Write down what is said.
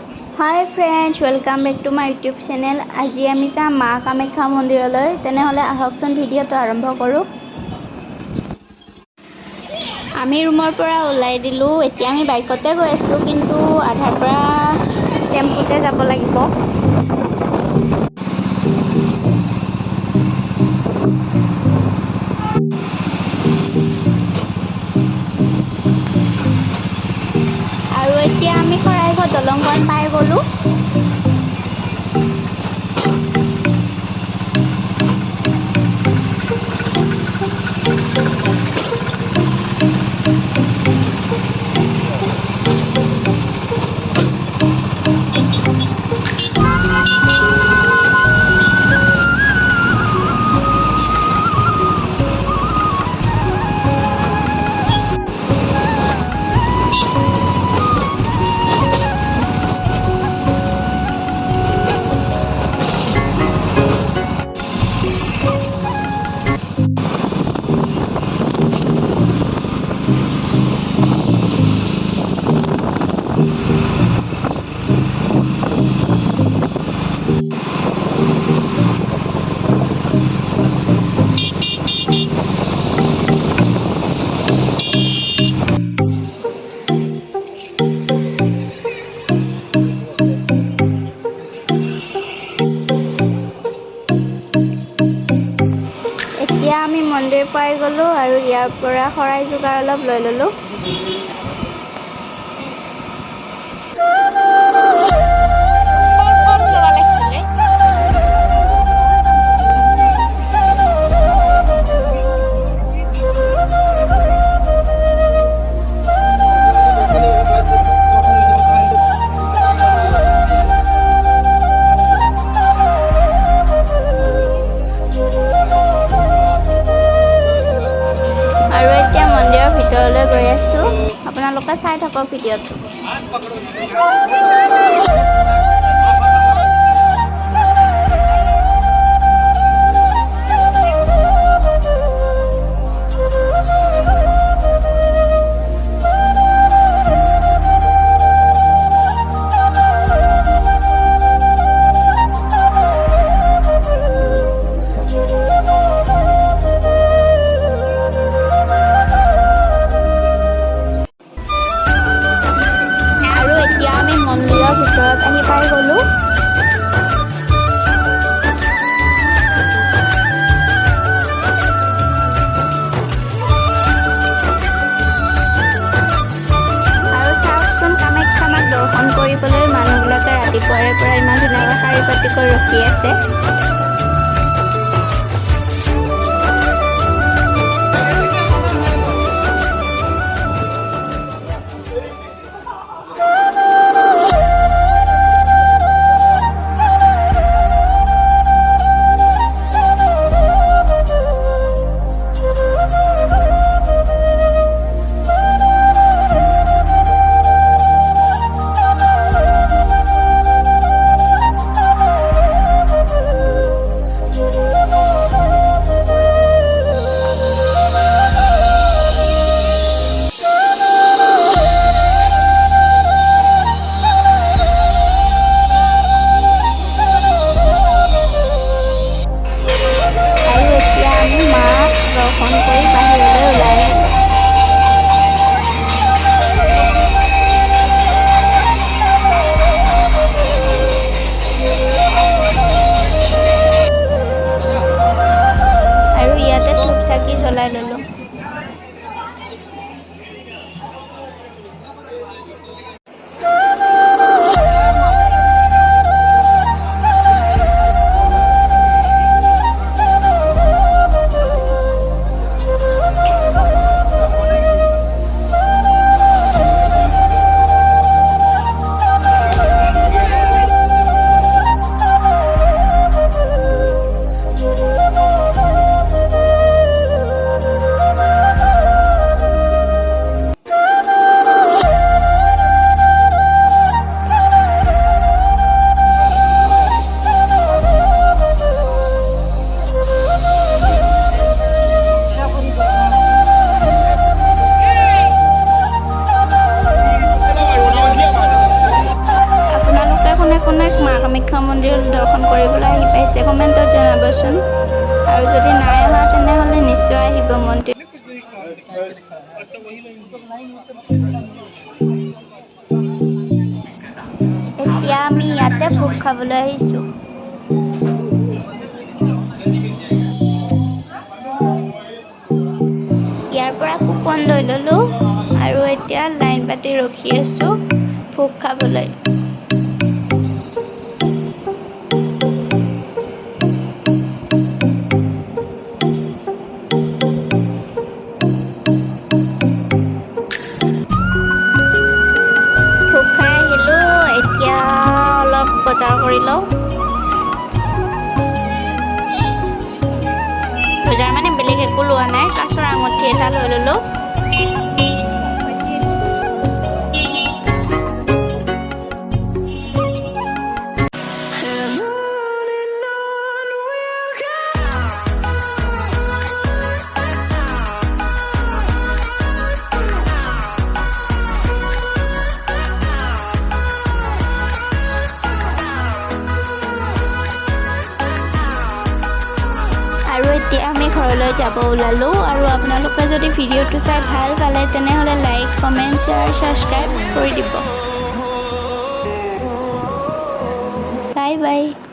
Hi friends, welcome back to my YouTube channel. आज आमी जा माँ कामाख्या मंदिरলৈ। तेनेहले आहकचोन भिडिओটো आरम्भ करूँ। आमी रूমৰ পৰা ওলাই দিলোঁ। এতিয়া আমি বাইকতে গৈ আছোঁ, কিন্তু আধাৰ পৰা টেম্পুতে যাব লাগিব। আৰু এতিয়া আমি শৰাইঘাট দলংখন পাই গ'লোঁ। এতিয়া আমি মন্দিৰ পাই গ'লোঁ আৰু ইয়াৰ পৰা শৰাই যোগাৰ অলপ লৈ ল'লোঁ। ভিতৰলৈ গৈ আছোঁ, আপোনালোকে চাই থাকক ভিডিঅ'টো। ভিতৰত আহি পাই গ'লোঁ। আৰু চাওকচোন, কামাখ্যা মাক দৰ্শন কৰিবলৈ মানুহবিলাকে ৰাতিপুৱাৰে পৰা ইমান ধুনীয়াকৈ শাৰী পাতিকৈ ৰখি আছে। কামাখ্যা মন্দিৰ দৰ্শন কৰিবলৈ আহি পাইছে কমেণ্টত জনাবচোন আৰু যদি নাই অহা তেনেহ'লে নিশ্চয় আহিব মন্দিৰ এতিয়া আমি ইয়াতে ভোগ খাবলৈ আহিছোঁ ইয়াৰ পৰা কুপন লৈ ল'লোঁ আৰু এতিয়া লাইন পাতি ৰখি আছোঁ ভোগ খাবলৈ ভোগ খাই আহিলোঁ এতিয়া অলপ বজাৰ কৰি লওঁ বজাৰ মানে বেলেগ একো লোৱা নাই কাঁচৰ আঙুঠি এটা লৈ ল'লোঁ আৰু এতিয়া আমি ঘৰলৈ যাব ওলালোঁ আৰু আপোনালোকে যদি ভিডিঅ'টো চাই ভাল পালে তেনেহ'লে লাইক কমেণ্ট শ্বেয়াৰ ছাবস্ক্ৰাইব কৰি দিব বাই বাই